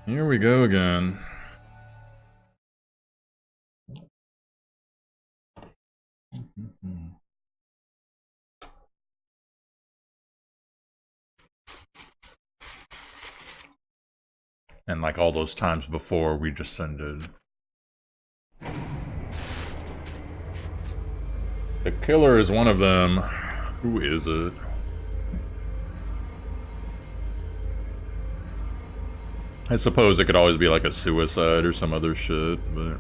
Here we go again. And like all those times before, we descended. The killer is one of them. Who is it? I suppose it could always be like a suicide or some other shit, but...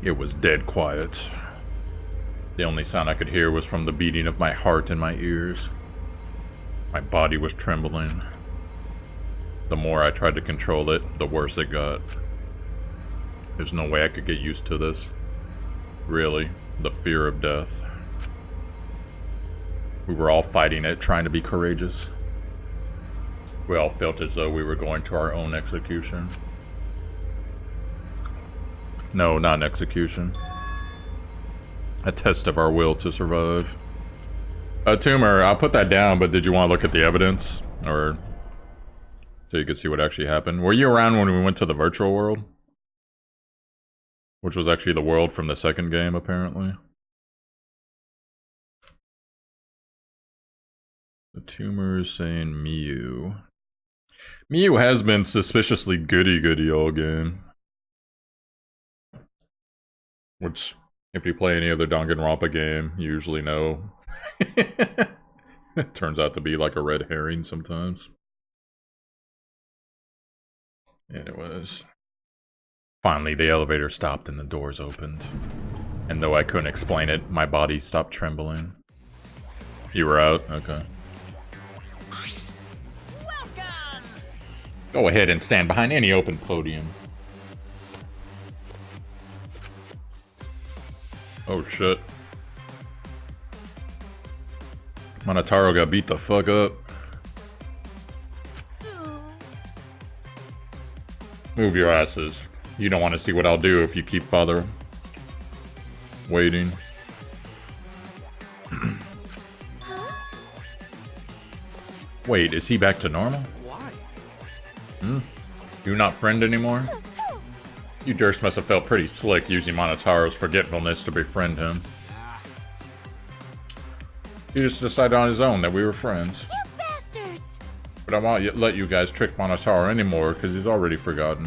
It was dead quiet. The only sound I could hear was from the beating of my heart in my ears. My body was trembling. The more I tried to control it, the worse it got. There's no way I could get used to this. Really, the fear of death. We were all fighting it, trying to be courageous. We all felt as though we were going to our own execution. No, not an execution. A test of our will to survive. Tumor, I'll put that down, but did you want to look at the evidence? Or... so you could see what actually happened? Were you around when we went to the virtual world? Which was actually the world from the second game, apparently. The tumor is saying Miyu. Miyu has been suspiciously goody-goody all game. Which, if you play any other Danganronpa game, you usually know. It turns out to be like a red herring sometimes. Anyways. Finally, the elevator stopped and the doors opened. And though I couldn't explain it, my body stopped trembling. You were out? Okay. Welcome! Go ahead and stand behind any open podium. Oh shit. Monotaro got beat the fuck up. Move your asses. You don't want to see what I'll do if you keep bothering. Waiting. Wait, is he back to normal? Why? You not friend anymore? You jerks must have felt pretty slick using Monotaro's forgetfulness to befriend him. He just decided on his own that we were friends. You bastards! But I won't let you guys trick Monotaro anymore, because he's already forgotten.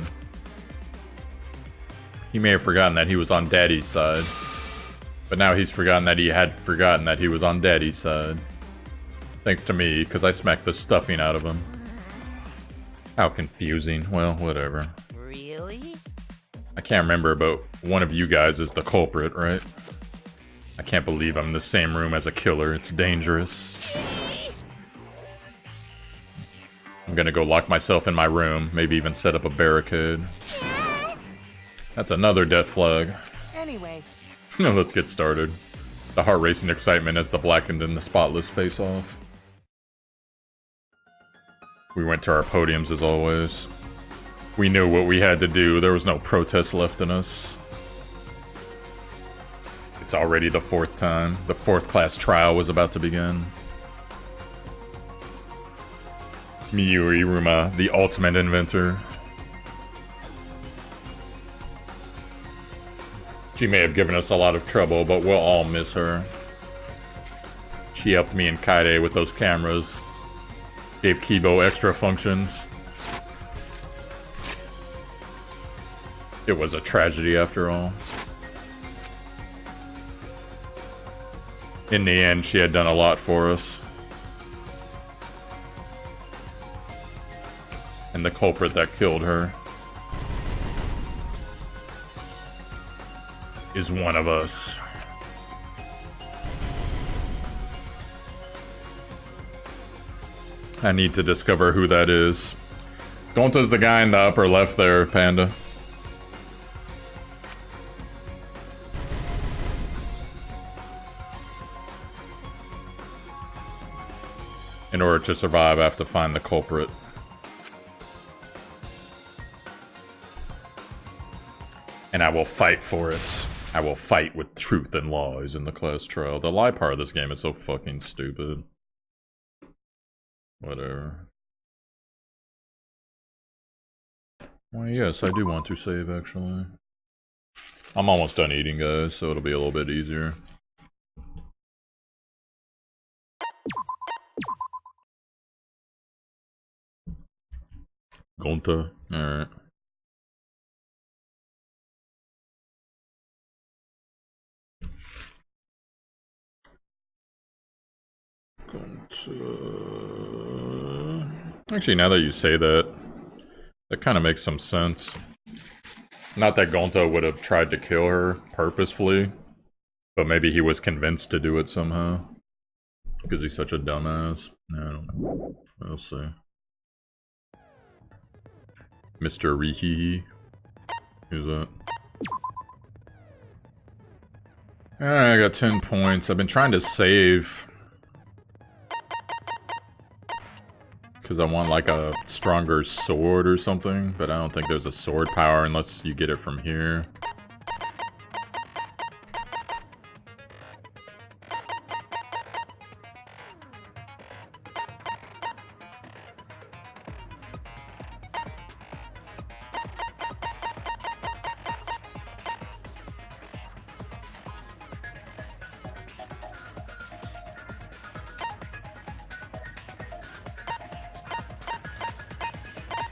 He may have forgotten that he was on Daddy's side. But now he's forgotten that he had forgotten that he was on Daddy's side. Thanks to me, because I smacked the stuffing out of him. How confusing. Well, whatever. Really? I can't remember, but one of you guys is the culprit, right? I can't believe I'm in the same room as a killer. It's dangerous. I'm gonna go lock myself in my room, maybe even set up a barricade. That's another death flag. Anyway. Let's get started. The heart-racing excitement as the blackened and the spotless face off. We went to our podiums as always. We knew what we had to do. There was no protest left in us. It's already the fourth time. The fourth class trial was about to begin. Miyu Iruma, the ultimate inventor. She may have given us a lot of trouble, but we'll all miss her. She helped me and Kaide with those cameras. Gave Kibo extra functions. It was a tragedy after all. In the end, she had done a lot for us. And the culprit that killed her is one of us. I need to discover who that is. Gonta's the guy in the upper left there, Panda. In order to survive, I have to find the culprit. And I will fight for it. I will fight with truth and lies in the class trial. The lie part of this game is so fucking stupid. Whatever. Well, yes, I do want to save, actually. I'm almost done eating, guys, so it'll be a little bit easier. Gonta. Alright. Actually, now that you say that, that kind of makes some sense. Not that Gonta would have tried to kill her purposefully, but maybe he was convinced to do it somehow. Because he's such a dumbass. I don't know. We'll see. Mr. Rihihi. Who's that? Alright, I got 10 points. I've been trying to save. Because I want like a stronger sword or something, but I don't think there's a sword power unless you get it from here.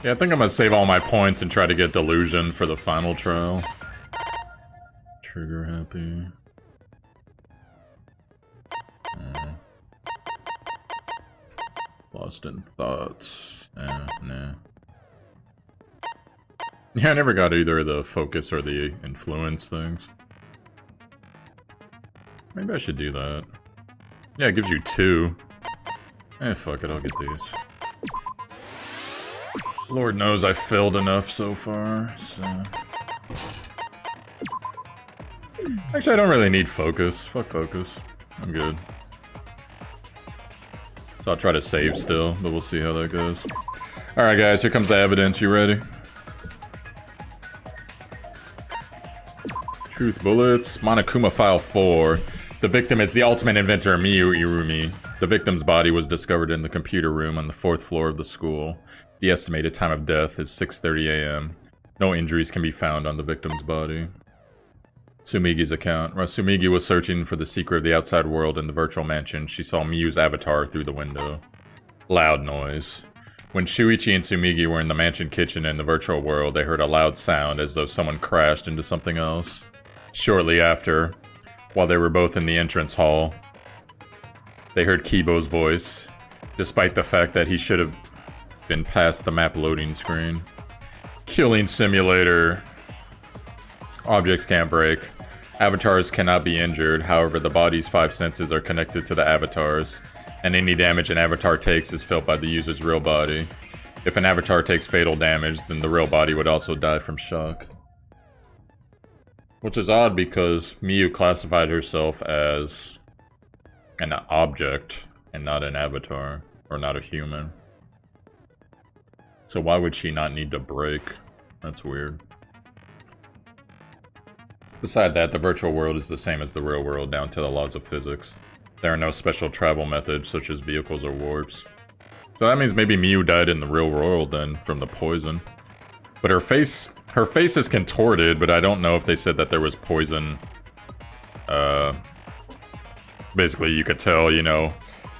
Yeah, I think I'm gonna save all my points and try to get Delusion for the final trial. Trigger happy. Lost in thoughts. Nah. Yeah, I never got either the focus or the influence things. Maybe I should do that. Yeah, it gives you 2. Fuck it, I'll get these. Lord knows I failed enough so far, so... Actually, I don't really need focus. Fuck focus. I'm good. So I'll try to save still, but we'll see how that goes. Alright guys, here comes the evidence. You ready? Truth bullets. Monokuma File 4. The victim is the ultimate inventor, Miyu Irumi. The victim's body was discovered in the computer room on the 4th floor of the school. The estimated time of death is 6:30 a.m. No injuries can be found on the victim's body. Tsumigi's account. While Tsumigi was searching for the secret of the outside world in the virtual mansion, she saw Miyu's avatar through the window. Loud noise. When Shuichi and Tsumigi were in the mansion kitchen in the virtual world, they heard a loud sound as though someone crashed into something else. Shortly after, while they were both in the entrance hall, they heard Kibo's voice, despite the fact that he should have been past the map loading screen. Killing simulator. Objects can't break. Avatars cannot be injured, however the body's 5 senses are connected to the avatars, and any damage an avatar takes is felt by the user's real body. If an avatar takes fatal damage, then the real body would also die from shock. Which is odd because Miyu classified herself as an object and not an avatar, or not a human. So why would she not need to break? That's weird. Beside that, the virtual world is the same as the real world down to the laws of physics. There are no special travel methods such as vehicles or warps. So that means maybe Miyu died in the real world then, from the poison. But her face is contorted, but I don't know if they said that there was poison. Basically you could tell, you know,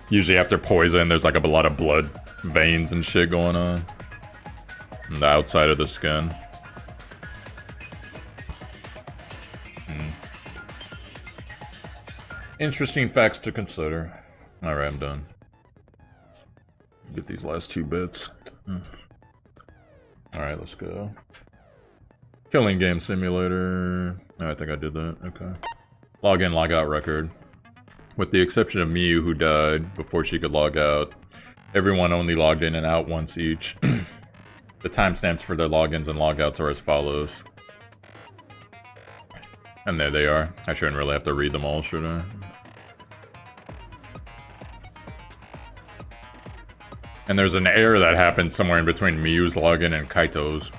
usually after poison there's like a lot of blood veins and shit going on. On the outside of the skin. Interesting facts to consider. Alright, I'm done. Get these last 2 bits. Alright, let's go. Killing game simulator. Oh, I think I did that. Okay. Login, logout record. With the exception of Miyu, who died before she could log out, everyone only logged in and out once each. The timestamps for their logins and logouts are as follows. And there they are. I shouldn't really have to read them all, should I? And there's an error that happened somewhere in between Miyu's login and Kaito's.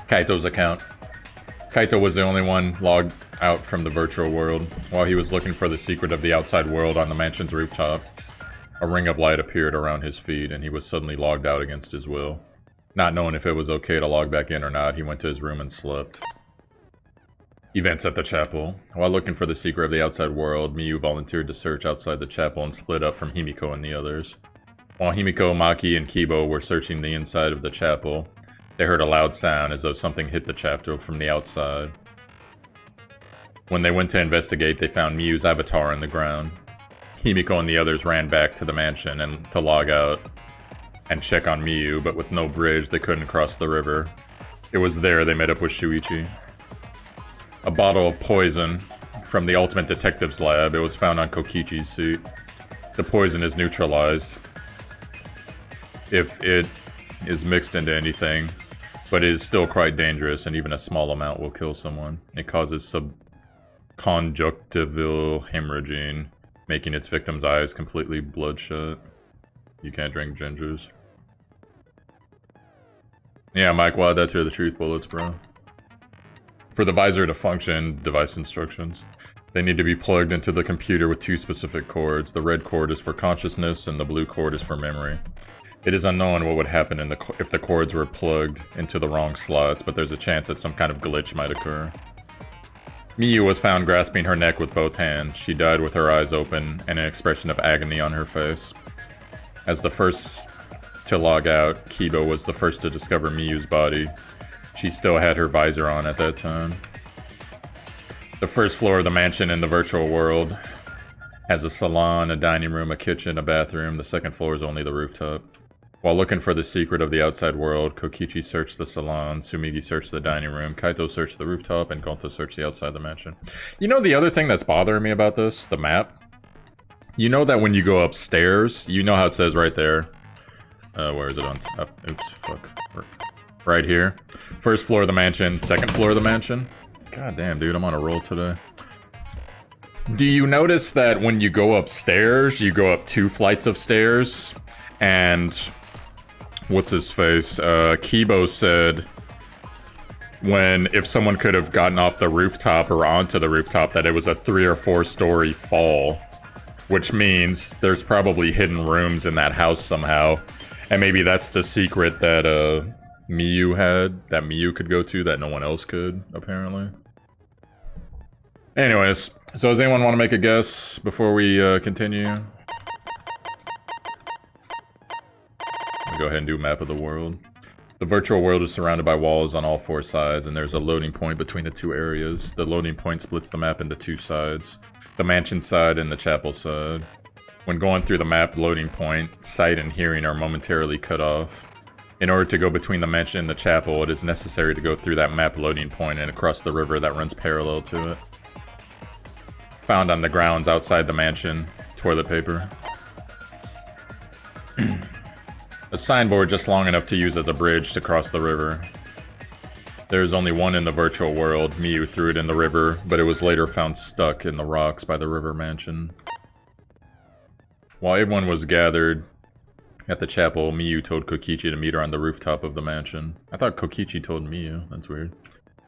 Kaito's account. Kaito was the only one logged out from the virtual world. While he was looking for the secret of the outside world on the mansion's rooftop, a ring of light appeared around his feet and he was suddenly logged out against his will. Not knowing if it was okay to log back in or not, he went to his room and slept. Events at the chapel. While looking for the secret of the outside world, Miyu volunteered to search outside the chapel and split up from Himiko and the others. While Himiko, Maki, and Kibo were searching the inside of the chapel, they heard a loud sound as though something hit the chapel from the outside. When they went to investigate, they found Miyu's avatar on the ground. Himiko and the others ran back to the mansion and to log out and check on Miyu, but with no bridge, they couldn't cross the river. It was there they met up with Shuichi. A bottle of poison from the Ultimate Detective's lab. It was found on Kokichi's suit. The poison is neutralized if it is mixed into anything, but it is still quite dangerous, and even a small amount will kill someone. It causes subconjunctival hemorrhaging, making its victim's eyes completely bloodshot. You can't drink gingers. Yeah, Mike, why that to the truth bullets, bro? For the visor to function, device instructions. They need to be plugged into the computer with two specific cords. The red cord is for consciousness and the blue cord is for memory. It is unknown what would happen if the cords were plugged into the wrong slots, but there's a chance that some kind of glitch might occur. Miyu was found grasping her neck with both hands. She died with her eyes open and an expression of agony on her face. As the first to log out, Kibo was the first to discover Miyu's body. She still had her visor on at that time. The first floor of the mansion in the virtual world has a salon, a dining room, a kitchen, a bathroom. The second floor is only the rooftop. While looking for the secret of the outside world, Kokichi searched the salon, Sumigi searched the dining room, Kaito searched the rooftop, and Gonto searched the outside of the mansion. You know the other thing that's bothering me about this? The map? You know that when you go upstairs, you know how it says right there. Where is it on? Oops, fuck. Right here. First floor of the mansion, second floor of the mansion. God damn, dude, I'm on a roll today. Do you notice that when you go upstairs, you go up 2 flights of stairs? And what's his face? Kibo said if someone could have gotten off the rooftop or onto the rooftop, that it was a 3 or 4 story fall. Which means there's probably hidden rooms in that house somehow. And maybe that's the secret that Miyu had, that Miyu could go to, that no one else could, apparently. Anyways, so does anyone want to make a guess before we continue? I'll go ahead and do a map of the world. The virtual world is surrounded by walls on all 4 sides, and there's a loading point between the 2 areas. The loading point splits the map into 2 sides, the mansion side and the chapel side. When going through the map loading point, sight and hearing are momentarily cut off. In order to go between the mansion and the chapel, it is necessary to go through that map loading point and across the river that runs parallel to it. Found on the grounds outside the mansion, toilet paper. A signboard just long enough to use as a bridge to cross the river. There is only one in the virtual world. Miyu threw it in the river, but it was later found stuck in the rocks by the river mansion. While everyone was gathered at the chapel, Miyu told Kokichi to meet her on the rooftop of the mansion. I thought Kokichi told Miyu. That's weird.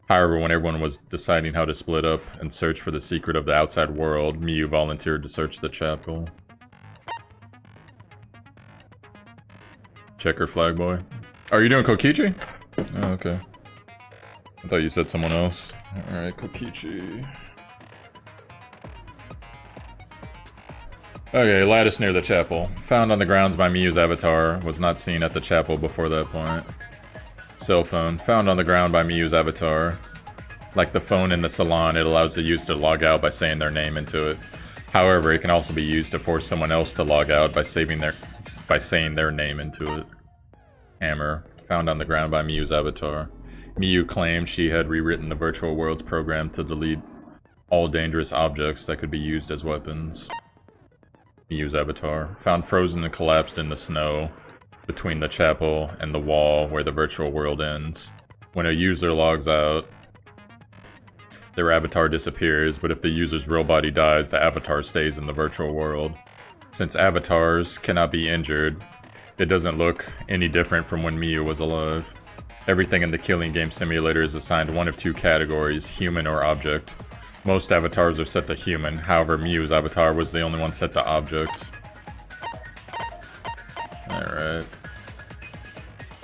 However, when everyone was deciding how to split up and search for the secret of the outside world, Miyu volunteered to search the chapel. Checker flag boy. Are you doing Kokichi? Oh, okay. I thought you said someone else. Alright, Kokichi. Okay, lattice near the chapel. Found on the grounds by Miyu's avatar. Was not seen at the chapel before that point. Cell phone. Found on the ground by Miyu's avatar. Like the phone in the salon, it allows the user to log out by saying their name into it. However, it can also be used to force someone else to log out by saying their name into it. Hammer. Found on the ground by Miyu's avatar. Miyu claimed she had rewritten the virtual world's program to delete all dangerous objects that could be used as weapons. Miyu's avatar. Found frozen and collapsed in the snow between the chapel and the wall where the virtual world ends. When a user logs out, their avatar disappears, but if the user's real body dies, the avatar stays in the virtual world. Since avatars cannot be injured, it doesn't look any different from when Miyu was alive. Everything in the killing game simulator is assigned one of two categories, human or object. Most avatars are set to human, however Miu's avatar was the only one set to object. Alright.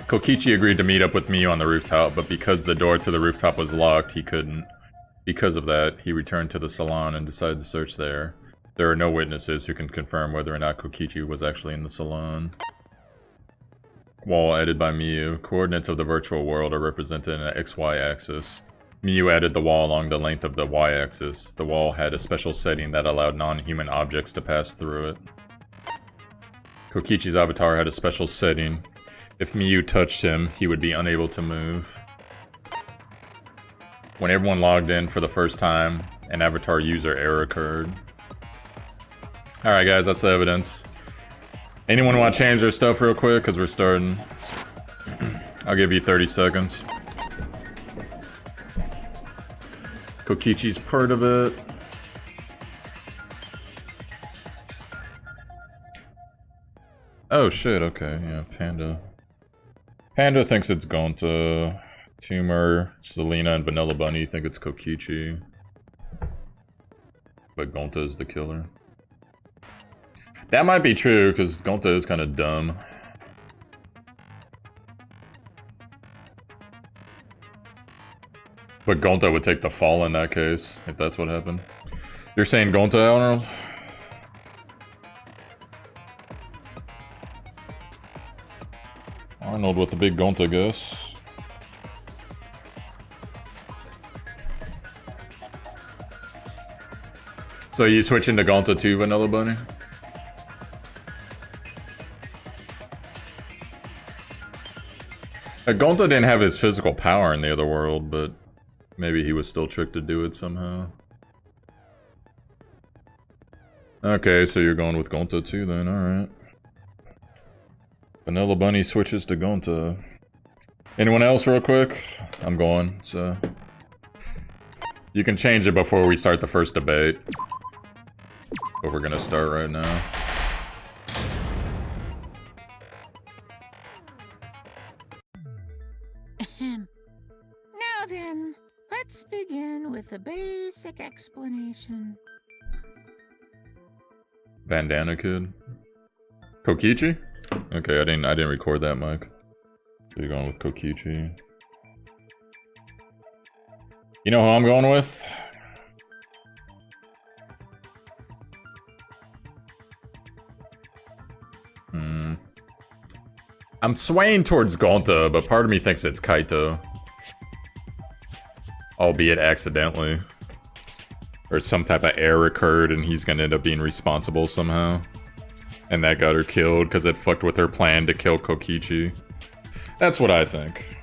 Kokichi agreed to meet up with Miu on the rooftop, but because the door to the rooftop was locked, he couldn't. Because of that, he returned to the salon and decided to search there. There are no witnesses who can confirm whether or not Kokichi was actually in the salon. Wall added by Miu. Coordinates of the virtual world are represented in an XY axis. Miu added the wall along the length of the Y axis. The wall had a special setting that allowed non-human objects to pass through it. Kokichi's avatar had a special setting. If Miu touched him, he would be unable to move. When everyone logged in for the first time, an avatar user error occurred. Alright guys, that's the evidence. Anyone want to change their stuff real quick? Because we're starting. I'll give you 30 seconds. Kokichi's part of it. Oh shit, okay, yeah, Panda. Panda thinks it's Gonta. Tumor, Selena, and Vanilla Bunny think it's Kokichi. But Gonta is the killer. That might be true, because Gonta is kind of dumb. But Gonta would take the fall in that case, if that's what happened. You're saying Gonta, Arnold? Arnold with the big Gonta guess. So you switching to Gonta too, Vanilla Bunny? Gonta didn't have his physical power in the other world, but maybe he was still tricked to do it somehow. Okay, so you're going with Gonta too then, alright. Vanilla Bunny switches to Gonta. Anyone else real quick? I'm going, so... You can change it before we start the first debate. But we're gonna start right now. Now then, let's begin with a basic explanation. Bandana Kid? Kokichi? Okay, I didn't record that, Mike. So you're going with Kokichi. You know who I'm going with? I'm swaying towards Gonta, but part of me thinks it's Kaito. Albeit accidentally. Or some type of error occurred and he's gonna end up being responsible somehow. And that got her killed because it fucked with her plan to kill Kokichi. That's what I think.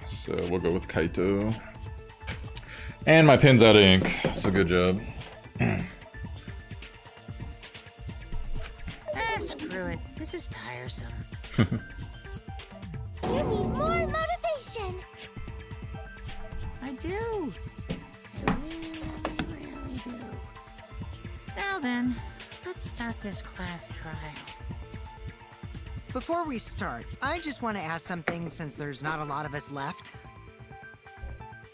So we'll go with Kaito. And my pen's out of ink, so good job. Screw it. This is tiresome. You need more motivation! I do. I really do. Now then, let's start this class trial. Before we start, I just want to ask something since there's not a lot of us left.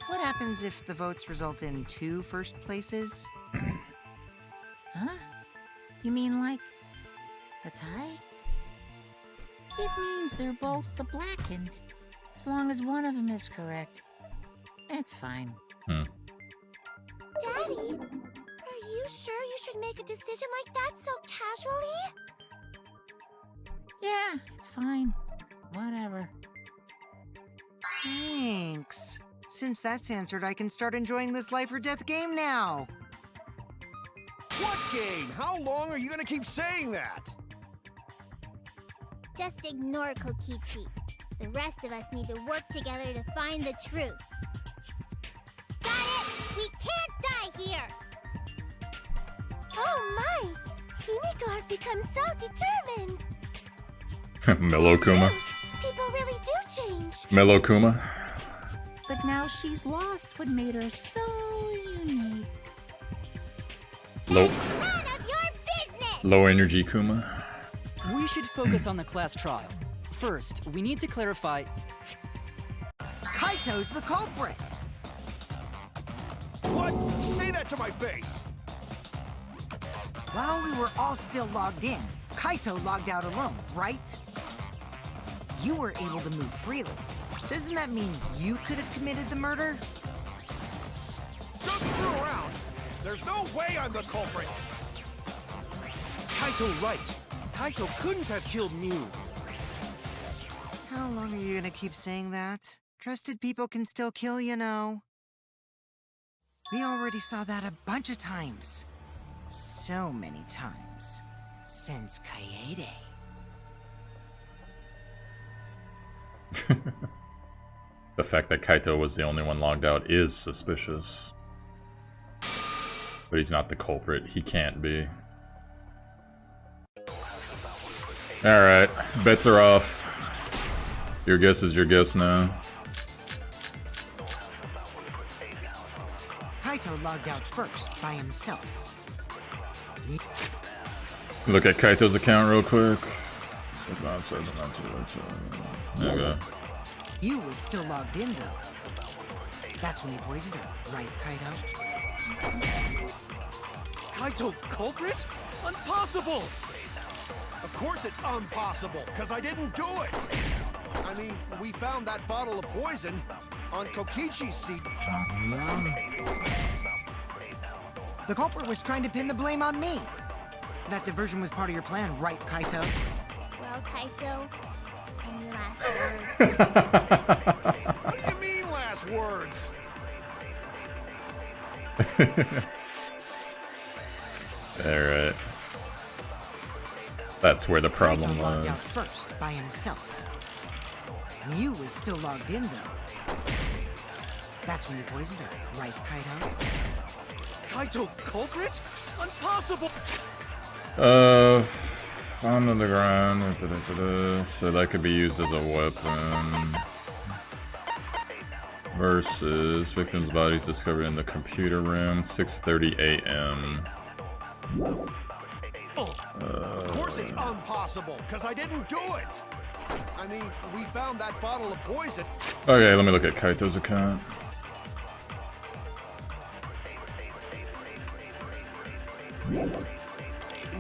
What happens if the votes result in 2 first places? Huh? You mean like a tie? It means they're both the blackened. As long as one of them is correct. It's fine. Daddy, are you sure you should make a decision like that so casually? Yeah, it's fine. Whatever. Thanks. Since that's answered, I can start enjoying this life or death game now. What game? How long are you gonna keep saying that? Just ignore Kokichi. The rest of us need to work together to find the truth. Got it? We can't die here! Oh my! Himiko has become so determined! Mellow Kuma. People really do change! Mellow Kuma. But now she's lost what made her so unique. Low, None of your business! low energy Kuma. We should focus on the class trial. First, we need to clarify... Kaito's the culprit! What? Say that to my face! While we were all still logged in, Kaito logged out alone, right? You were able to move freely. Doesn't that mean you could have committed the murder? Don't screw around! There's no way I'm the culprit! Kaito right. Kaito couldn't have killed Mew. How long are you gonna keep saying that? Trusted people can still kill, you know. We already saw that a bunch of times. So many times. Since Kaede. The fact that Kaito was the only one logged out is suspicious. But he's not the culprit. He can't be. Alright, bets are off. Your guess is your guess now. Kaito logged out first by himself. Look at Kaito's account real quick. There we go. You was still logged in though. That's when you poisoned her, right, Kaito? Kaito culprit? Impossible! Of course it's impossible, because I didn't do it! I mean, we found that bottle of poison on Kokichi's seat. The culprit was trying to pin the blame on me. That diversion was part of your plan, right, Kaito? Well, Kaito, any last words? What do you mean, last words? Alright. That's where the problem Kaito logged out was. first by himself. You was still logged in though. That's when you poisoned her, right, Kaito? Kaito culprit? Impossible! Found on the ground. So that could be used as a weapon. Versus victim's bodies discovered in the computer room, 6:30 a.m. Of course it's impossible, because I didn't do it! I mean, we found that bottle of poison. Okay, let me look at Kaito's account.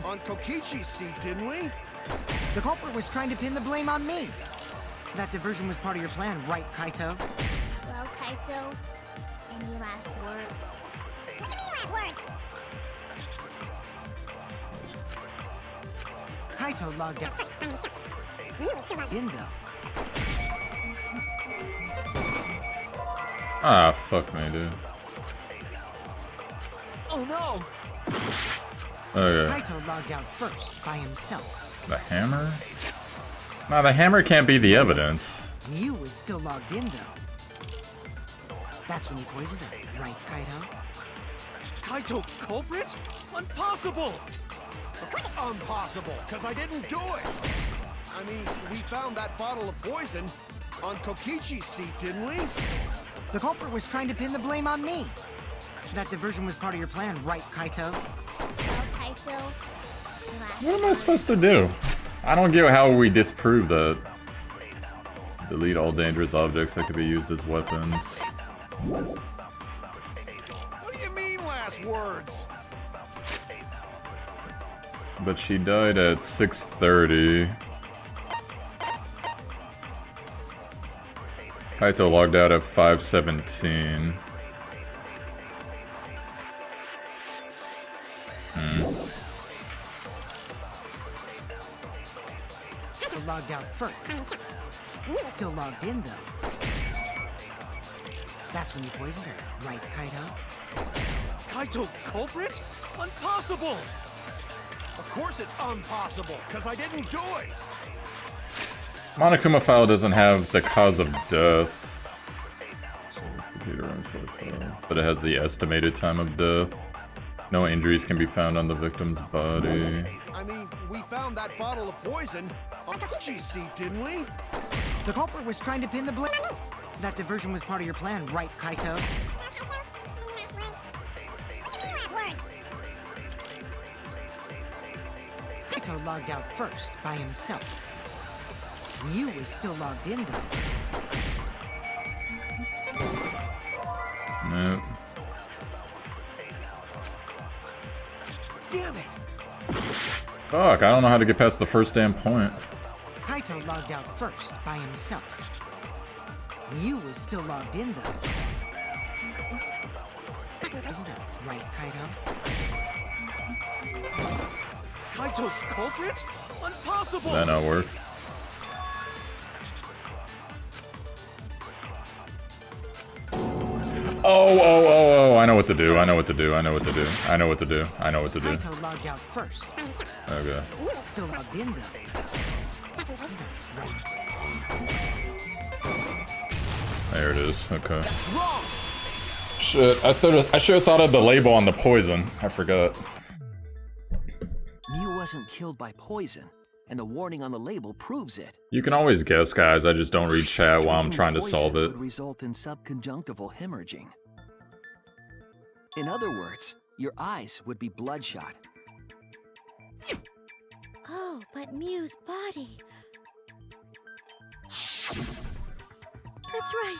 On Kokichi's seat, didn't we? The culprit was trying to pin the blame on me. That diversion was part of your plan, right, Kaito? Well, Kaito, any last words? What do you mean last words? Kaito logged out first by himself. You was still logged in though. Ah, fuck me, dude. Oh no! Okay. Kaito logged out first by himself. The hammer? Nah, the hammer can't be the evidence. You was still logged in though. That's when you poisoned her, right, Kaito? Kaito culprit? Impossible! Of course it's impossible, because I didn't do it! I mean, we found that bottle of poison on Kokichi's seat, didn't we? The culprit was trying to pin the blame on me. That diversion was part of your plan, right, Kaito? Well, Kaito, any last What am I supposed to do? I don't get how we disprove that. Delete all dangerous objects that could be used as weapons. What do you mean, last words? But she died at 6:30. Kaito logged out at 5:17. Kaito logged out first by himself. You was still logged in though. That's when you poisoned her, right, Kaito? Kaito culprit? Impossible! Of course it's impossible, because I didn't do it! Monokuma file doesn't have the cause of death. So, computer info file. But it has the estimated time of death. No injuries can be found on the victim's body. I mean, we found that bottle of poison on Kokichi's seat, didn't we? The culprit was trying to pin the blame on me. That diversion was part of your plan, right, Kaito? Kaito logged out first by himself. You was still logged in though. Fuck, I don't know how to get past the first damn point. Kaito logged out first by himself. Mew was still logged in though. Isn't it right, Kaito? Kaito culprit? Impossible! That not work. Oh, I know what to do. I know what to do. I know what to do. I know what to do. I know what to do. Kaito logged out first. Okay. Still logged in though. There it is. Okay. That's wrong! Shit, I should have thought of the label on the poison. I forgot. Mew wasn't killed by poison, and the warning on the label proves it. You can always guess, guys. I just don't read chat while I'm Drinking trying to poison solve it. would result in subconjunctival hemorrhaging. In other words, your eyes would be bloodshot. Oh, but Mew's body. That's right.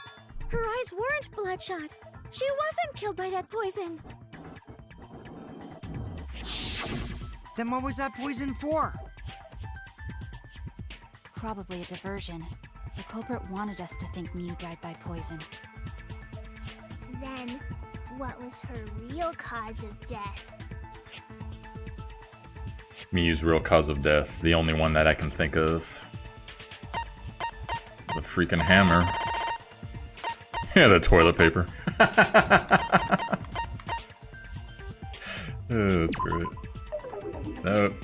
Her eyes weren't bloodshot. She wasn't killed by that poison. Then what was that poison for? Probably a diversion. The culprit wanted us to think Mew died by poison. Then, what was her real cause of death? Mew's real cause of death. The only one that I can think of. The freaking hammer. Yeah, the toilet paper. Oh, that's great. Nope.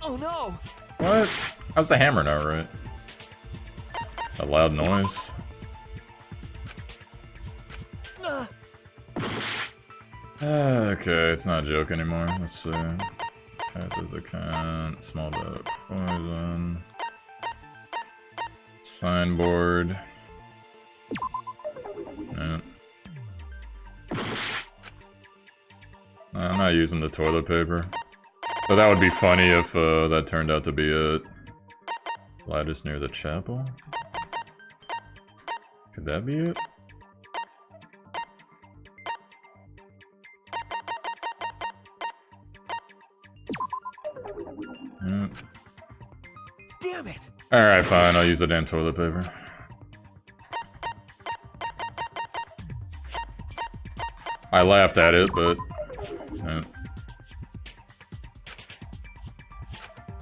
Oh no! What? How's the hammer now, right? A loud noise. Okay, it's not a joke anymore. Let's see. Cat is a cat. Small dot poison. Signboard. Yeah. I'm not using the toilet paper. But that would be funny if that turned out to be it. Lattice near the chapel? Could that be it? Damn it! Alright, fine, I'll use the damn toilet paper. I laughed at it, but...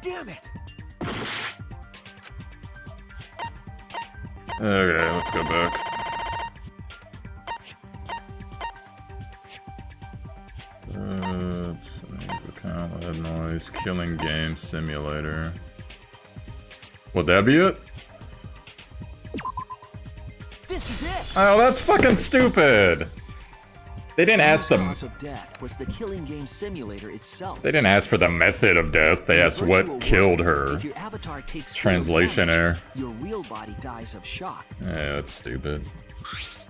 Damn it! Okay, let's go back. Account, loud noise, killing game simulator. Would that be it? This is it! Oh, that's fucking stupid! They didn't ask Mew's them. cause of death was the killing game simulator itself. They didn't ask for the method of death. They In the asked virtual what killed world, her. If your avatar takes Translation fatal error. damage, your real body dies of shock. Yeah, that's stupid.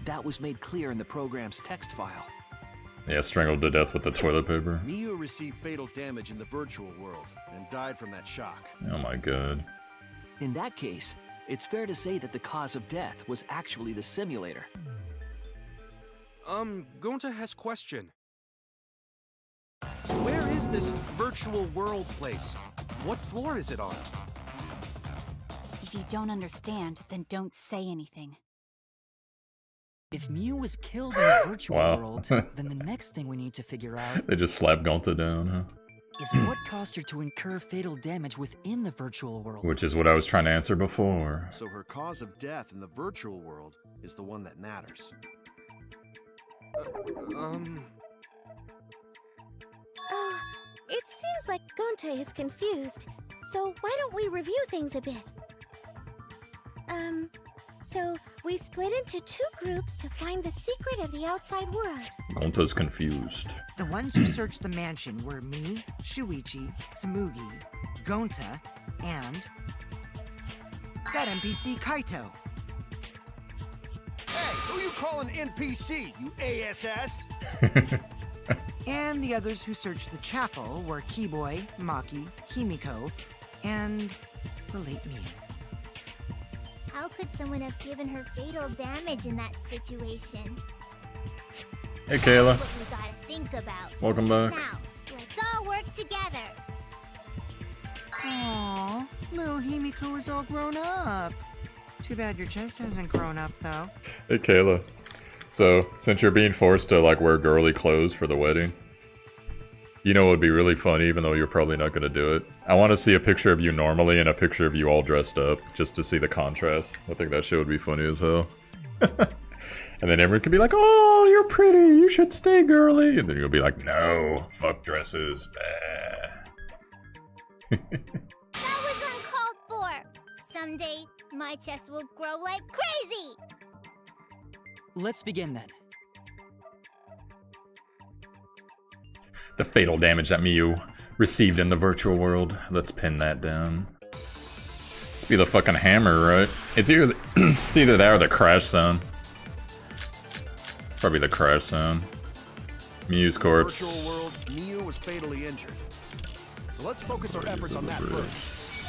That was made clear in the program's text file. Yeah, strangled to death with the toilet paper. Mew received fatal damage in the virtual world and died from that shock. Oh my god. In that case, it's fair to say that the cause of death was actually the simulator. Gonta has question. Where is this virtual world place? What floor is it on? If you don't understand, then don't say anything. If Mew was killed in the virtual Wow. world, then the next thing we need to figure out They just slapped Gonta down, huh? is what caused her to incur fatal damage within the virtual world. Which is what I was trying to answer before. So her cause of death in the virtual world is the one that matters. Oh, it seems like Gonta is confused. So why don't we review things a bit? So we split into two groups to find the secret of the outside world. Gonta's confused. The ones who searched the mansion were me, Shuichi, Samugi, Gonta, and that NPC Kaito. Hey, who you calling NPC, you ASS? And the others who searched the chapel were Keyboy, Maki, Himiko, and the late Mew. How could someone have given her fatal damage in that situation? Hey, Kayla. What we gotta think about. Welcome back. Now, let's all work together. Aww, little Himiko is all grown up. Too bad your chest hasn't grown up, though. Hey, Kayla. So, since you're being forced to, like, wear girly clothes for the wedding, you know what would be really funny, even though you're probably not gonna do it? I want to see a picture of you normally and a picture of you all dressed up, just to see the contrast. I think that shit would be funny as hell. And then everyone could be like, oh, you're pretty, you should stay girly. And then you'll be like, no, fuck dresses. That was uncalled for. Someday, my chest will grow like crazy. Let's begin then. The fatal damage that Miu received in the virtual world. Let's pin that down. Let's be the fucking hammer, right? It's either it's either that or the crash sound. Probably the crash sound. Miu's corpse. Virtual world, Miu was fatally injured. So let's focus our efforts on that first.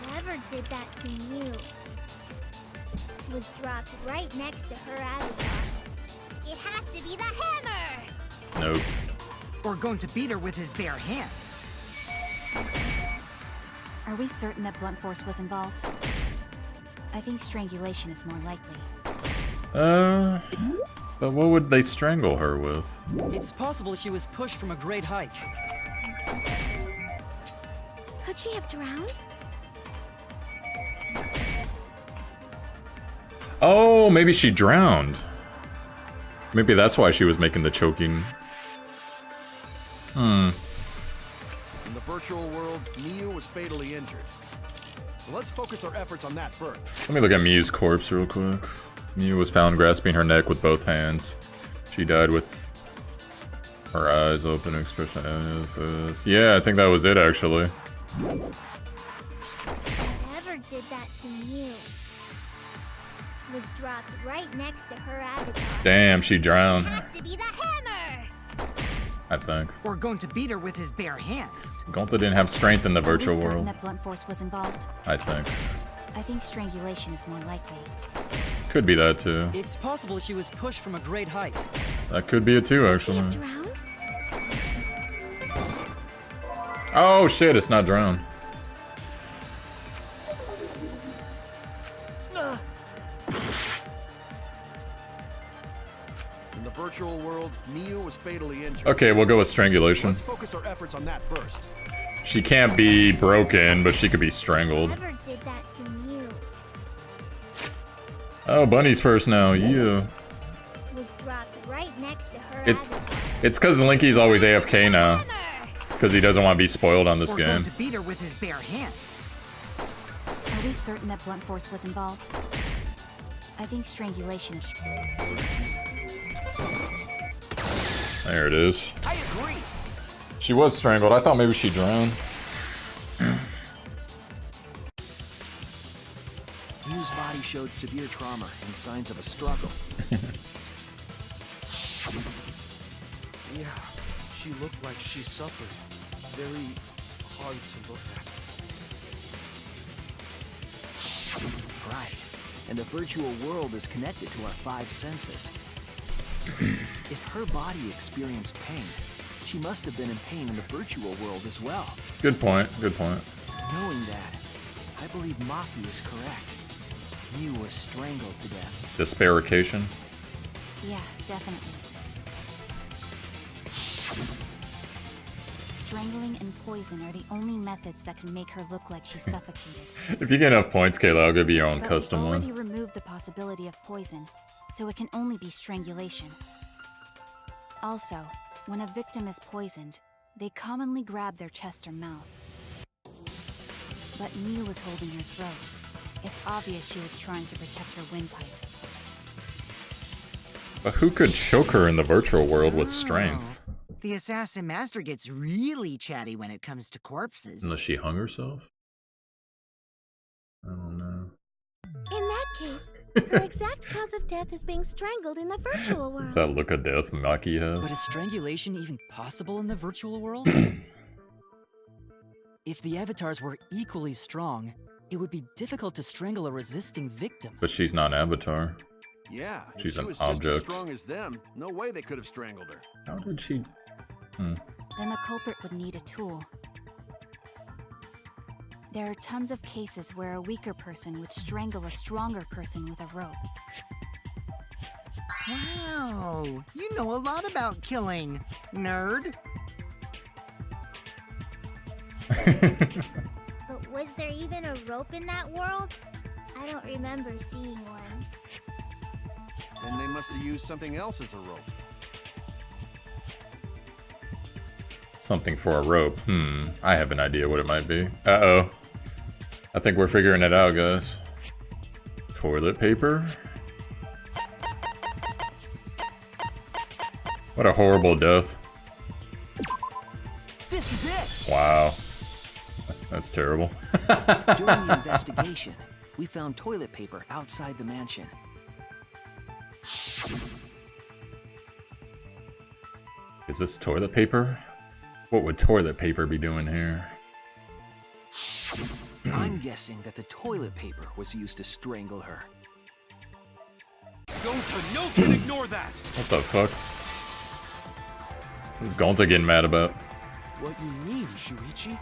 Whoever did that to Mew was dropped right next to her avatar. It has to be the hammer! Nope. Or going to beat her with his bare hands. Are we certain that blunt force was involved? I think strangulation is more likely. But what would they strangle her with? It's possible she was pushed from a great height. Could she have drowned? Oh, maybe she drowned. Maybe that's why she was making the choking. In the virtual world, Miu was fatally injured. So let's focus our efforts on that first. Let me look at Miu's corpse real quick. Miu was found grasping her neck with both hands. She died with her eyes open, expression. Yeah, I think that was it actually. Whoever did that to Mew was dropped right next to her avatar. Damn, she drowned. It has to be the hammer! I think. Or going to beat her with his bare hands. Gonta didn't have strength in the virtual Are we certain world. that blunt force was involved? I think. I think strangulation is more likely. Could be that too. It's possible she was pushed from a great height. That could be it too, She actually. have drowned? Oh shit, it's not drowned. In the virtual world, Miu was fatally injured. Okay, we'll go with strangulation. Let's focus our efforts on that first. She can't be broken, but she could be strangled. Whoever did that to Mew Oh, Bunny's first now. Yeah. was dropped right next to her It's avatar. it's because Linky's always AFK now, Hammer! because he doesn't want to be spoiled on this Or game. going to beat her with his bare hands. Are we certain that blunt force was involved? I think strangulation is... There it is. I agree. She was strangled. I thought maybe she drowned. Mew's body showed severe trauma and signs of a struggle. Yeah, she looked like she suffered. Very hard to look at. Right. And the virtual world is connected to our 5 senses. If her body experienced pain, she must have been in pain in the virtual world as well. Good point. Good point. Knowing that, I believe Maki is correct. Mew was strangled to death. Disparication. Yeah, definitely. Strangling and poison are the only methods that can make her look like she's suffocated. If you get enough points, Kayla, I'll give you your own But custom we've one. already removed the possibility of poison, so it can only be strangulation. Also, when a victim is poisoned, they commonly grab their chest or mouth. But Mew was holding her throat. It's obvious she was trying to protect her windpipe. But who could choke her in the virtual world with strength? The assassin master gets really chatty when it comes to corpses. Unless she hung herself? I don't know. In that case, her exact cause of death is being strangled in the virtual world. That look of death Maki has. But is strangulation even possible in the virtual world? If the avatars were equally strong, it would be difficult to strangle a resisting victim. But she's not an avatar. Yeah, if She's she an was just as object. strong as them, no way they could have strangled her. How did she... Then the culprit would need a tool. There are tons of cases where a weaker person would strangle a stronger person with a rope. Wow, you know a lot about killing, nerd. But was there even a rope in that world? I don't remember seeing one. Then they must have used something else as a rope. Something for a rope. I have an idea what it might be. Uh-oh. I think we're figuring it out, guys. Toilet paper? What a horrible death. This is it! Wow. That's terrible. During the investigation, we found toilet paper outside the mansion. Is this toilet paper? What would toilet paper be doing here? I'm guessing that the toilet paper was used to strangle her. Gonta, no can ignore that! What the fuck? What's Gonta getting mad about? What you mean, Shuichi?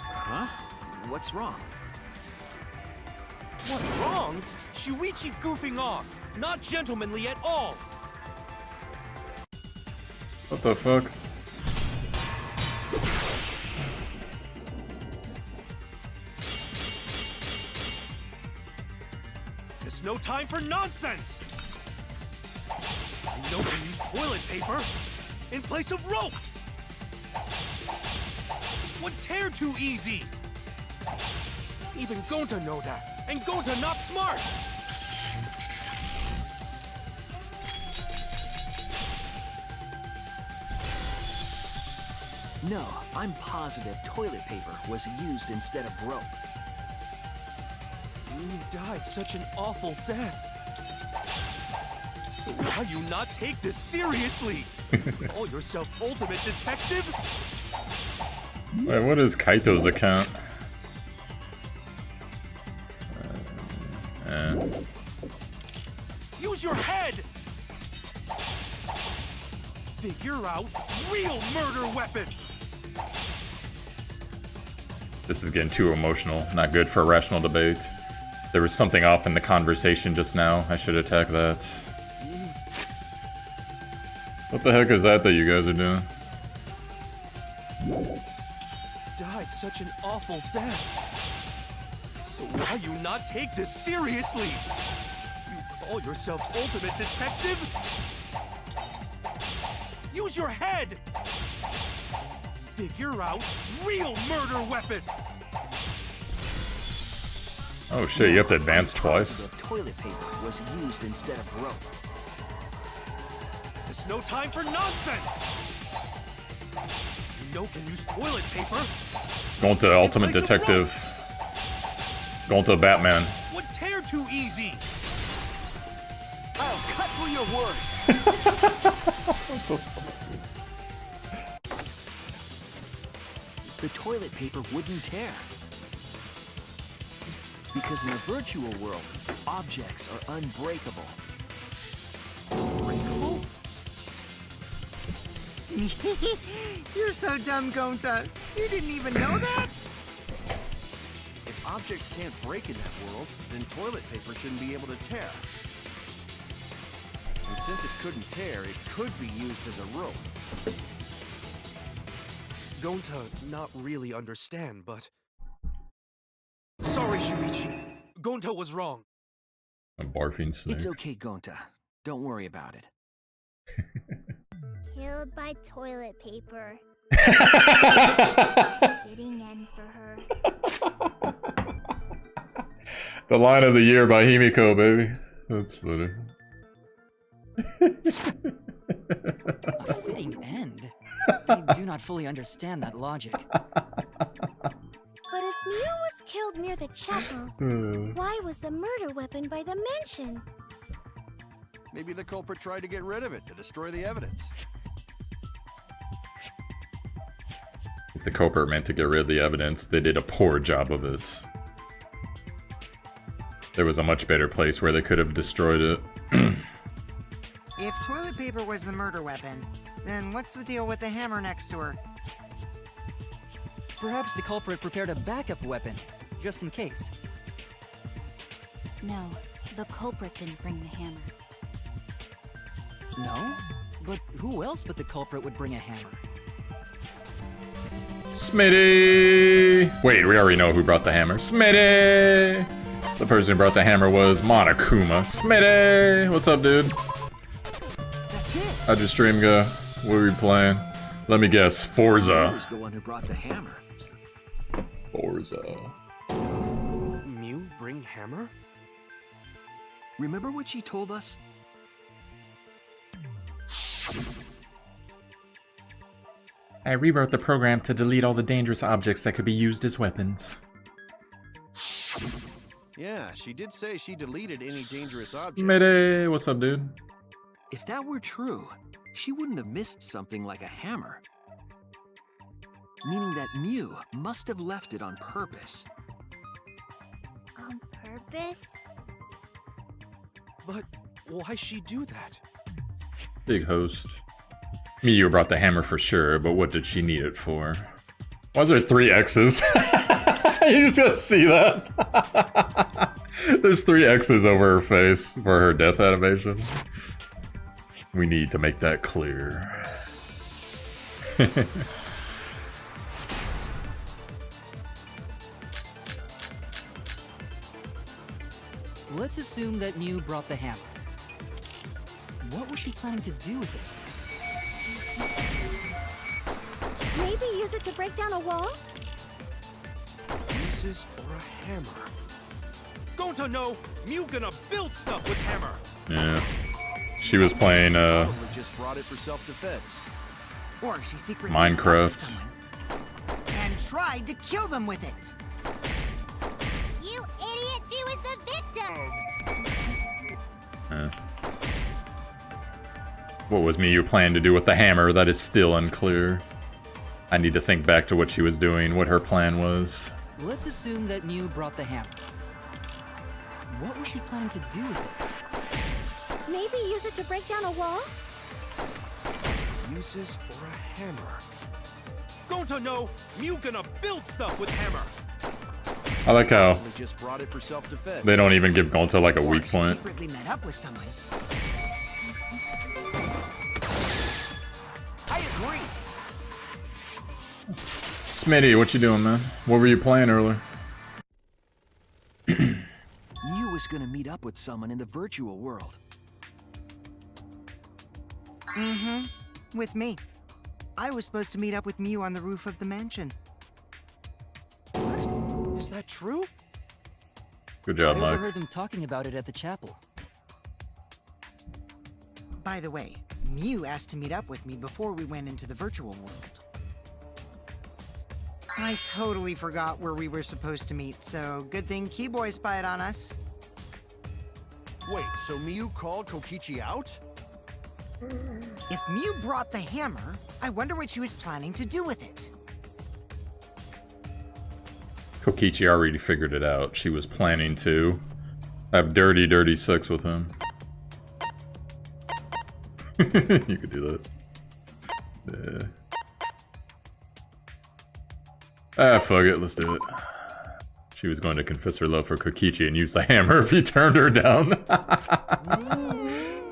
Huh? What's wrong? What wrong? Shuichi goofing off! Not gentlemanly at all! What the fuck? It's no time for nonsense! No one use toilet paper in place of rope! Would tear too easy! Even Gonta know that, and Gonta not smart! No, I'm positive toilet paper was used instead of rope. You died such an awful death. So why you not take this seriously? Call yourself ultimate detective? Wait, what is Kaito's account? Use your head! Figure out real murder weapon! This is getting too emotional. Not good for a rational debate. There was something off in the conversation just now. I should attack that. What the heck is that you guys are doing? Died such an awful death. So why you not take this seriously? You call yourself ultimate detective? Use your head! Figure out real murder weapon! Oh shit, you have to advance twice? Positive toilet paper was used instead of rope. There's no time for nonsense! You know can use toilet paper. Gonta, Ultimate Detective. Gonta, Batman. Would tear too easy. I'll cut through your words. The toilet paper wouldn't tear. Because in a virtual world, objects are unbreakable. Unbreakable? You're so dumb, Gonta. You didn't even know that? If objects can't break in that world, then toilet paper shouldn't be able to tear. And since it couldn't tear, it could be used as a rope. Gonta not really understand, but... Sorry, Shuichi. Gonta was wrong. A barfing snake. It's okay, Gonta. Don't worry about it. Killed by toilet paper. Fitting end for her. The line of the year by Himiko, baby. That's funny. A fitting end? I do not fully understand that logic. But if Mio was killed near the chapel, why was the murder weapon by the mansion? Maybe the culprit tried to get rid of it to destroy the evidence. If the culprit meant to get rid of the evidence, they did a poor job of it. There was a much better place where they could have destroyed it. If toilet paper was the murder weapon, then what's the deal with the hammer next to her? Perhaps the culprit prepared a backup weapon, just in case. No, the culprit didn't bring the hammer. No? But who else but the culprit would bring a hammer? Smitty! Wait, we already know who brought the hammer. Smitty! The person who brought the hammer was Monokuma. Smitty! What's up, dude? That's it. How'd your stream go? What were you playing? Let me guess, Forza. Who's the one who brought the hammer? Forza. Mew bring hammer? Remember what she told us? I rewrote the program to delete all the dangerous objects that could be used as weapons. Yeah, she did say she deleted any dangerous objects. Smitty! What's up, dude? If that were true, she wouldn't have missed something like a hammer. Meaning that Mew must have left it on purpose. On purpose? But why'd she do that? Big host. Miyu brought the hammer for sure, but what did she need it for? Why is there 3 X's? You just gotta see that. There's 3 X's over her face for her death animation. We need to make that clear. Let's assume that Mew brought the hammer. What was she planning to do with it? Maybe use it to break down a wall? This is for a hammer. Don't to know, Mew gonna build stuff with hammer. Yeah. She was playing, Probably just brought it for self-defense. Or she secretly Minecraft. killed someone and tried to kill them with it. You idiot, she was the victim! What was Miyu planning to do with the hammer? That is still unclear. I need to think back to what she was doing, what her plan was. Let's assume that Mew brought the hammer. What was she planning to do with it? Maybe use it to break down a wall? Uses for a hammer. Don't to know, Mew gonna build stuff with hammer. I like how Probably just brought it for self-defense. they don't even give Gonta like a Or weak she point. secretly met up with someone. I agree. Smitty, what you doing, man? What were you playing earlier? Mew was gonna meet up with someone in the virtual world. Mm-hmm. With me. I was supposed to meet up with Mew on the roof of the mansion. What? Is that true? Good job, I Mike. overheard them talking about it at the chapel. By the way, Mew asked to meet up with me before we went into the virtual world. I totally forgot where we were supposed to meet, so good thing Keyboy spied on us. Wait, so Miyu called Kokichi out? If Mew brought the hammer, I wonder what she was planning to do with it. Kokichi already figured it out. She was planning to have dirty, dirty sex with him. You could do that. Yeah. Ah, fuck it. Let's do it. She was going to confess her love for Kokichi and use the hammer if he turned her down.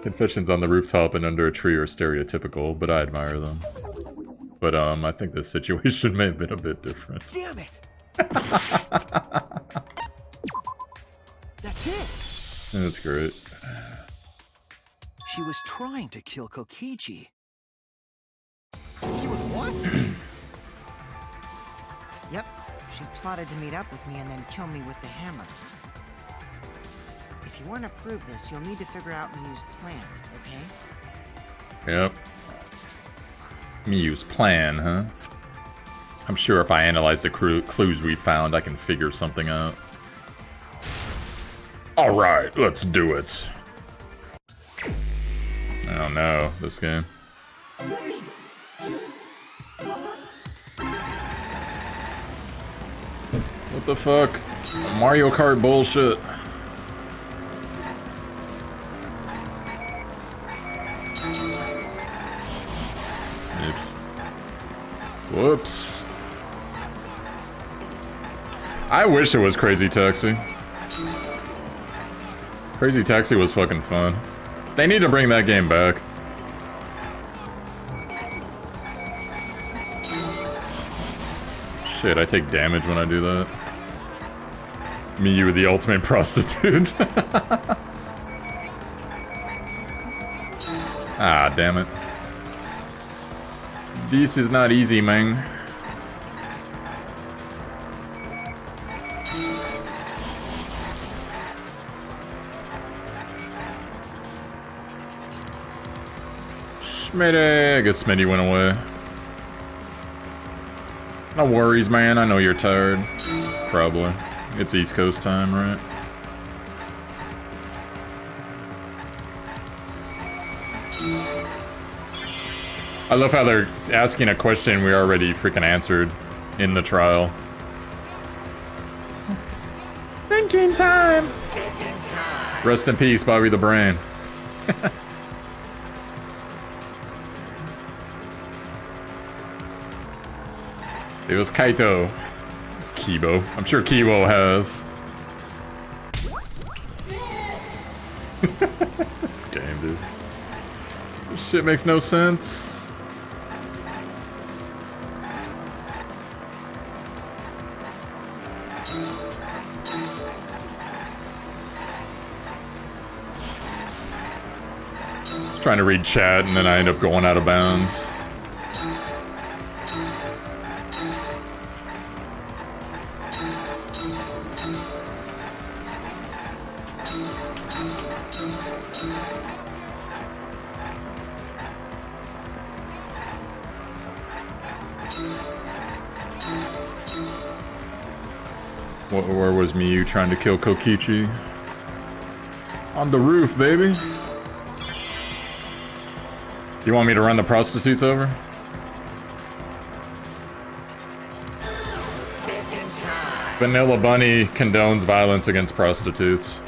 Confessions on the rooftop and under a tree are stereotypical, but I admire them. But, I think the situation may have been a bit different. Damn it! That's it! That's great. She was trying to kill Kokichi. She was what? Yep, she plotted to meet up with me and then kill me with the hammer. If you want to prove this, you'll need to figure out Mew's plan, okay? Yep. Miyu's plan, huh? I'm sure if I analyze the clues we found, I can figure something out. Alright, let's do it. Oh no, this game. What the fuck? Mario Kart bullshit. Whoops. I wish it was Crazy Taxi. Crazy Taxi was fucking fun. They need to bring that game back. Shit, I take damage when I do that. Me, you, the ultimate prostitute. Ah, damn it. This is not easy, man. Smitty! I guess Smitty went away. No worries, man. I know you're tired. Probably. It's East Coast time, right? I love how they're asking a question we already freaking answered in the trial. Thinking time! Rest in peace, Bobby the Brain. It was Kaito. Kibo. I'm sure Kibo has. This game, dude. This shit makes no sense. Just trying to read chat and then I end up going out of bounds. Where was Miyu trying to kill Kokichi? On the roof, baby. You want me to run the prostitutes over? Vanilla Bunny condones violence against prostitutes.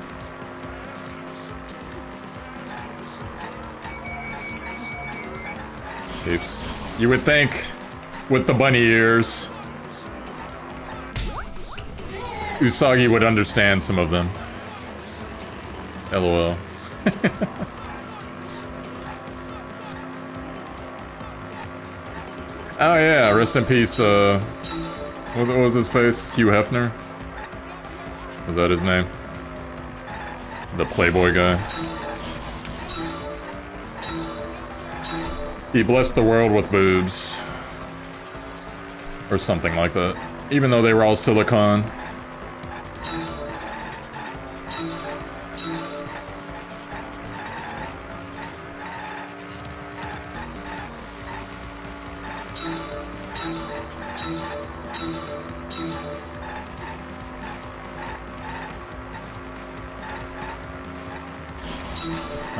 Oops. You would think, with the bunny ears, Usagi would understand some of them. LOL. Oh yeah, rest in peace, what was his face? Hugh Hefner? Was that his name? The Playboy guy. He blessed the world with boobs. Or something like that. Even though they were all silicone.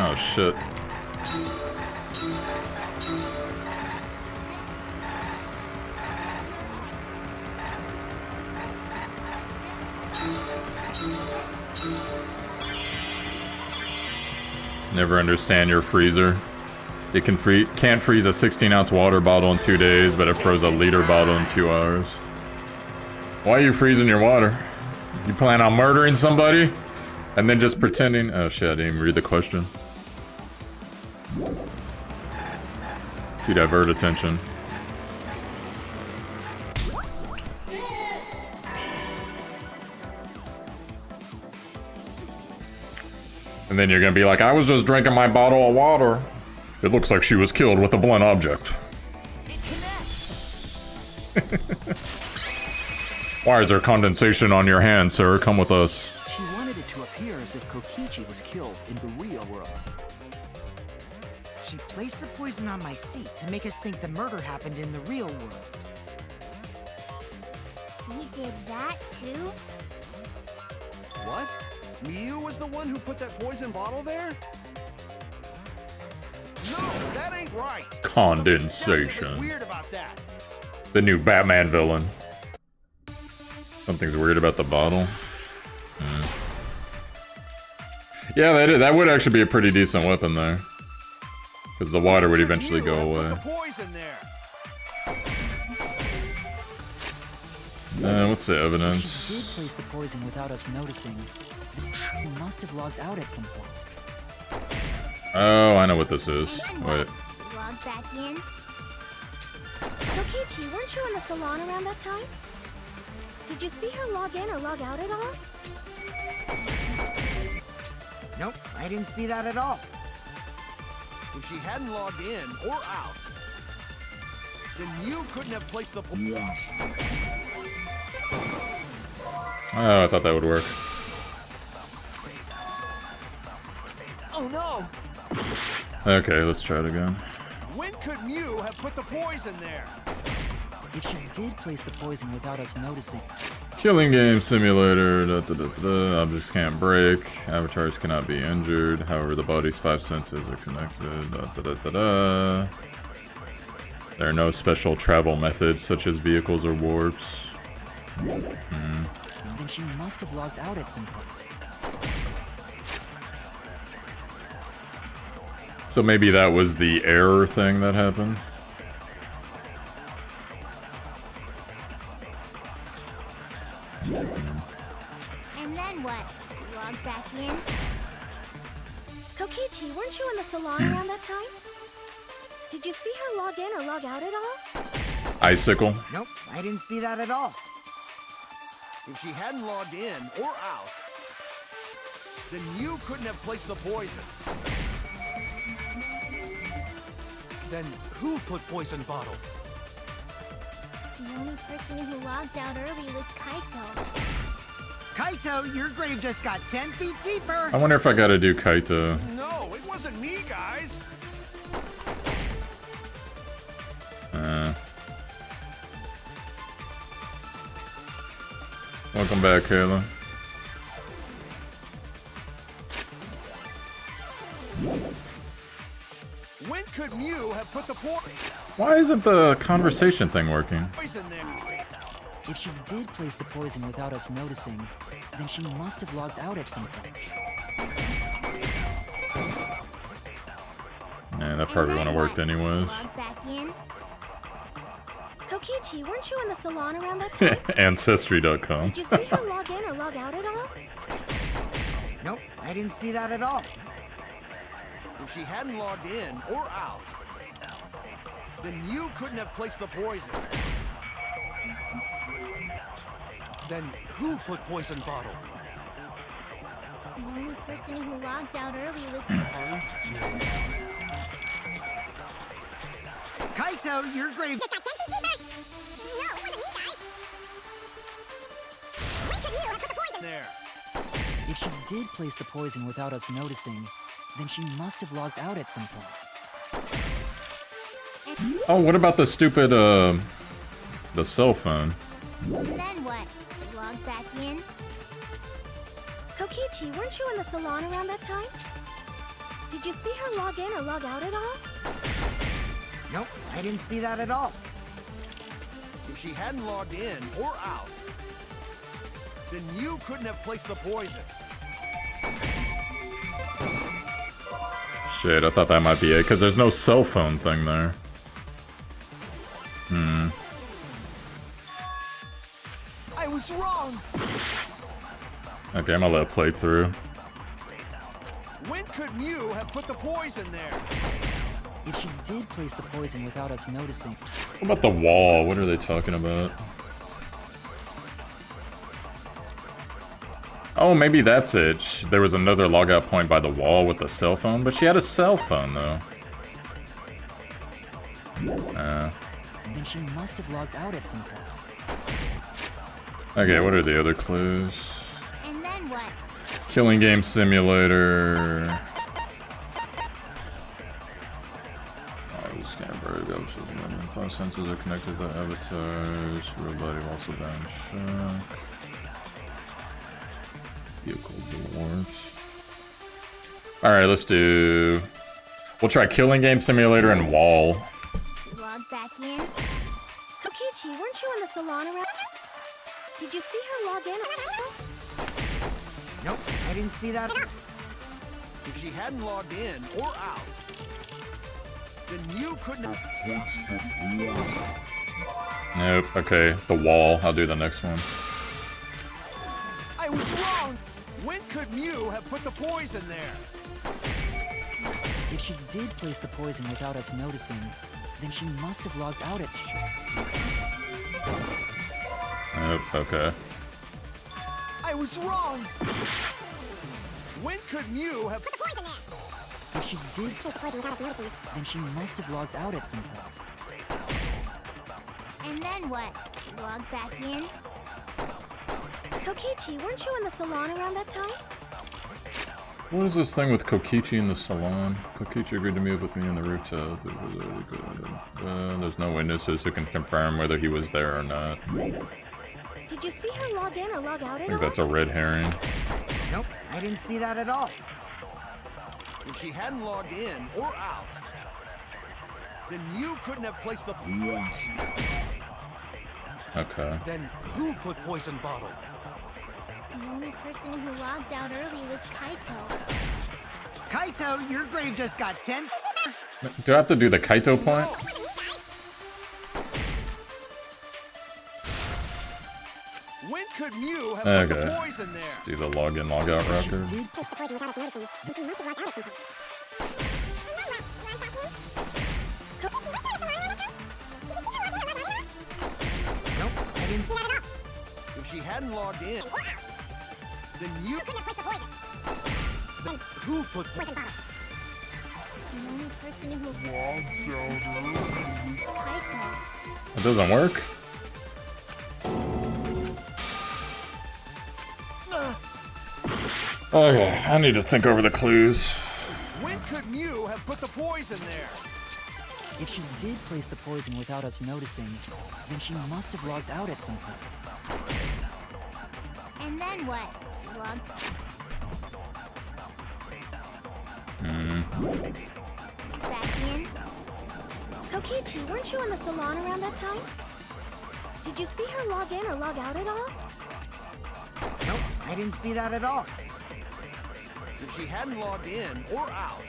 Oh shit. Never understand your freezer. It can't freeze a 16-ounce water bottle in 2 days, but it froze a liter bottle in 2 hours. Why are you freezing your water? You plan on murdering somebody? And then just pretending... Oh shit, I didn't even read the question. To divert attention. And then you're gonna be like, I was just drinking my bottle of water. It looks like she was killed with a blunt object. Why is there condensation on your hand, sir? Come with us. She wanted it to appear as if Kokichi was killed in the real world. She placed the poison on my seat to make us think the murder happened in the real world. She did that too? What? Miyu was the one who put that poison bottle there? No, that ain't right. Condensation. Something's weird about that. The new Batman villain. Something's weird about the bottle. Yeah, that would actually be a pretty decent weapon there. Because the water would eventually go away. Put the poison there. What's the If evidence? she did place the poison without us noticing, then she must have logged out at some point. Oh, I know what this is. And then Wait. what? Log back in. Kokichi, weren't you in the salon around that time? Did you see her log in or log out at all? Nope, I didn't see that at all. If she hadn't logged in or out, then you couldn't have placed the... Oh, I thought that would work. Oh no! Okay, let's try it again. When could Mew have put the poison there? If she did place the poison without us noticing, Killing game simulator. Da, da, da, da, da. Objects can't break. Avatars cannot be injured. However, the body's 5 senses are connected. Da, da, da, da, da. There are no special travel methods such as vehicles or warps. then she must have logged out at some point. So maybe that was the error thing that happened. And then what? Log back in. Kokichi, weren't you in the salon around that time? Did you see her log in or log out at all? Icicle. Nope, I didn't see that at all. If she hadn't logged in or out, then you couldn't have placed the poison. Then who put poison bottle? The only person who logged out early was Kaito. Kaito, your grave just got 10 feet deeper. I wonder if I gotta do Kaito. No, it wasn't me, guys. Welcome back, Kayla. When could Mew have put the Why isn't the conversation thing working? poison there? If she did place the poison without us noticing, then she must have logged out at some point. Yeah, that probably wouldn't have worked anyways. Log back in. Kokichi, weren't you in the salon around that time? Ancestry.com. Did you see her log in or log out at all? Nope, I didn't see that at all. If she hadn't logged in or out, then you couldn't have placed the poison. Then who put poison bottle? The only person who logged out early was Kaito, your grave... just got 10 feet deeper! No, it wasn't me, guys! When could you have put the poison There. If she did place the poison without us noticing, then she must have logged out at some point. Oh, what about the stupid, the cell phone? Then what? Log back in? Kokichi, weren't you in the salon around that time? Did you see her log in or log out at all? Nope, I didn't see that at all. If she hadn't logged in or out, then you couldn't have placed the poison. Shit, I thought that might be it, because there's no cell phone thing there. I was wrong! Okay, I'm gonna let it play through. When could Mew have put the poison there? If she did place the poison without us noticing, What about the wall? What are they talking about? Oh, maybe that's it. There was another logout point by the wall with the cell phone, but she had a cell phone, though. then she must have logged out at some point. Okay, what are the other clues? And then what? Killing game simulator. Five senses are connected to avatars. Real body also down shock. Vehicle dwarfs. Alright, let's do... We'll try killing game simulator and wall. Log back in? Kokichi, weren't you in the salon around? Did you see her log in? Nope, I didn't see that. If she hadn't logged in or out, then you couldn't have... Nope, okay. The wall. I'll do the next one. I was wrong! When could Mew have put the poison there? If she did place the poison without us noticing, then she must have logged out at... Nope, okay. I was wrong! When could Mew have put the poison there? If she did place the poison without us noticing, then she must have logged out at some point. And then what? Log back in? Kokichi, weren't you in the salon around that time? What is this thing with Kokichi in the salon? Kokichi agreed to meet with me on the rooftop. There's no witnesses who can confirm whether he was there or not. Did you see her log in or log out I at think all? that's a red herring. Nope, I didn't see that at all. If she hadn't logged in or out, then Mew couldn't have placed the... Okay. Then who put poison bottle? The only person who logged out early was Kaito. Kaito, your grave just got 10. Do I have to do the Kaito point? When could Mew have put the Okay. poison there? Let's do the login, logout If she record. did place the poison without us noticing, then she must have logged out at some point. Nope, I didn't see that at all. If she hadn't logged in, then Mew couldn't have placed the poison. Then who put The only person who logged out early was Kaito. It doesn't work? Okay, I need to think over the clues. When could Mew have put the poison there? If she did place the poison without us noticing, then she must have logged out at some point. And then what? Log back in? Kokichi, weren't you in the salon around that time? Did you see her log in or log out at all? Nope, I didn't see that at all. If she hadn't logged in or out,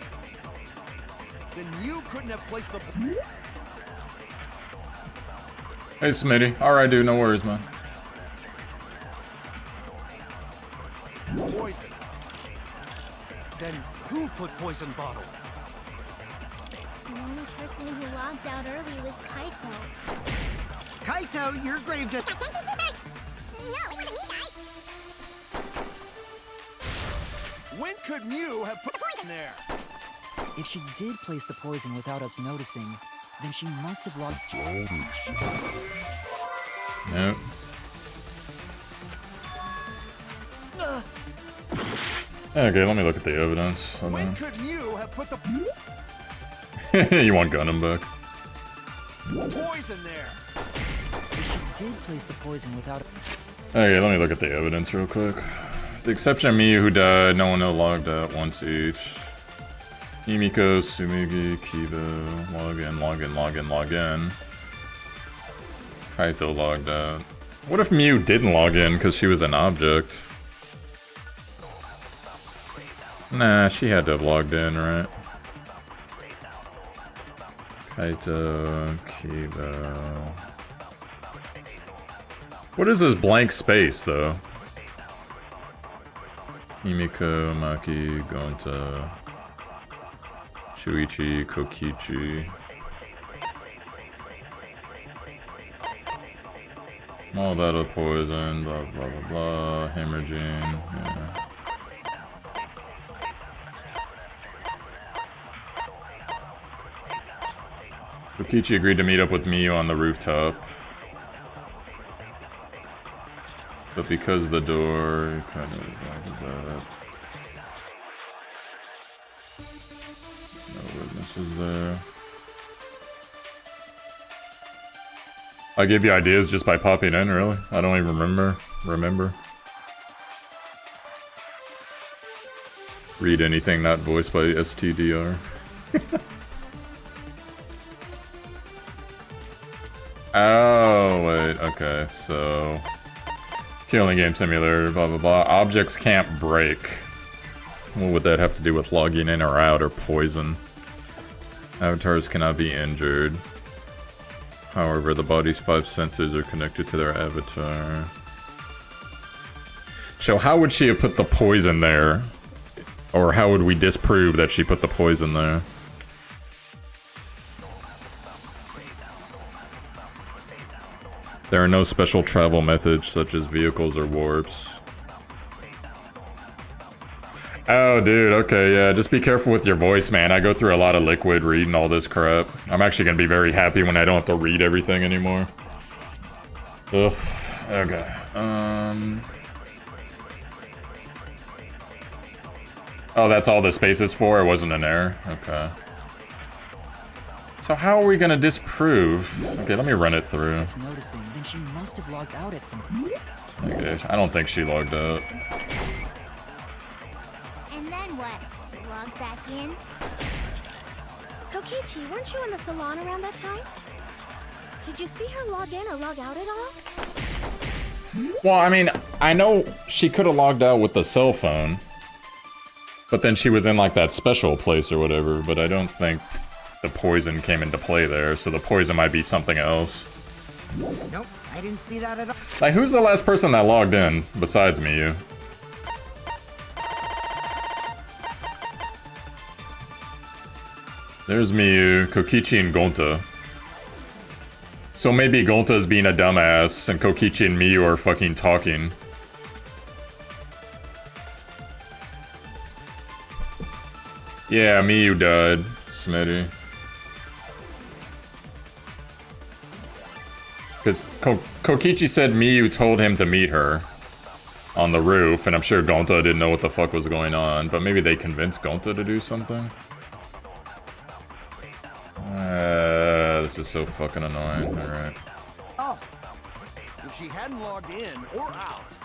then Mew couldn't have placed the... Hey, Smitty. Alright, dude, no worries, man. poison. Then who put poison bottle? The only person who logged out early was Kaito. Kaito, your grave just... No, it wasn't me, guys. When could Mew have put the poison there? If she did place the poison without us noticing, then she must have logged... Nope. Okay, let me look at the evidence. Hold When on. could Mew have put the You want Gundam back? poison there? If she did place the poison without... Okay, let me look at the evidence real quick. With the exception of Miyu who died, no one logged out once each. Himiko, Sumigi, Kiba, log in, log in, log in, log in. Kaito logged out. What if Miyu didn't log in because she was an object? Nah, she had to have logged in, right? Kaito, Kiba... What is this blank space, though? Himiko, Maki, Gonta, Shuichi, Kokichi. All that of poison, blah blah blah blah, hemorrhaging, yeah. Kokichi agreed to meet up with Miyu on the rooftop. But because the door kind of like that. No witnesses there. I gave you ideas just by popping in, really? I don't even remember. Read anything not voiced by STDR. Oh, wait, okay, so... Killing game simulator, blah blah blah. Objects can't break. What would that have to do with logging in or out or poison? Avatars cannot be injured. However, the body's 5 senses are connected to their avatar. So how would she have put the poison there? Or how would we disprove that she put the poison there? There are no special travel methods such as vehicles or warps. Oh, dude, okay, yeah, just be careful with your voice, man. I go through a lot of liquid reading all this crap. I'm actually gonna be very happy when I don't have to read everything anymore. Ugh, okay, Oh, that's all the space is for? It wasn't an error? Okay. So how are we gonna disprove? Okay, let me run it through. Noticing, then she must have logged out at some point. Okay, I don't think she logged out. And then what? She logged back in? Kokichi, weren't you in the salon around that time? Did you see her log in or log out at all? Well, I mean, I know she could have logged out with the cell phone. But then she was in like that special place or whatever, but I don't think the poison came into play there, so the poison might be something else. Nope, I didn't see that at all. Like, who's the last person that logged in, besides Miyu? There's Miyu, Kokichi, and Gonta. So maybe Gonta's being a dumbass, and Kokichi and Miyu are fucking talking. Yeah, Miyu died, Smitty. Because Kokichi said Miyu told him to meet her on the roof, and I'm sure Gonta didn't know what the fuck was going on, but maybe they convinced Gonta to do something? This is so fucking annoying, alright. Oh, if she hadn't logged in or out,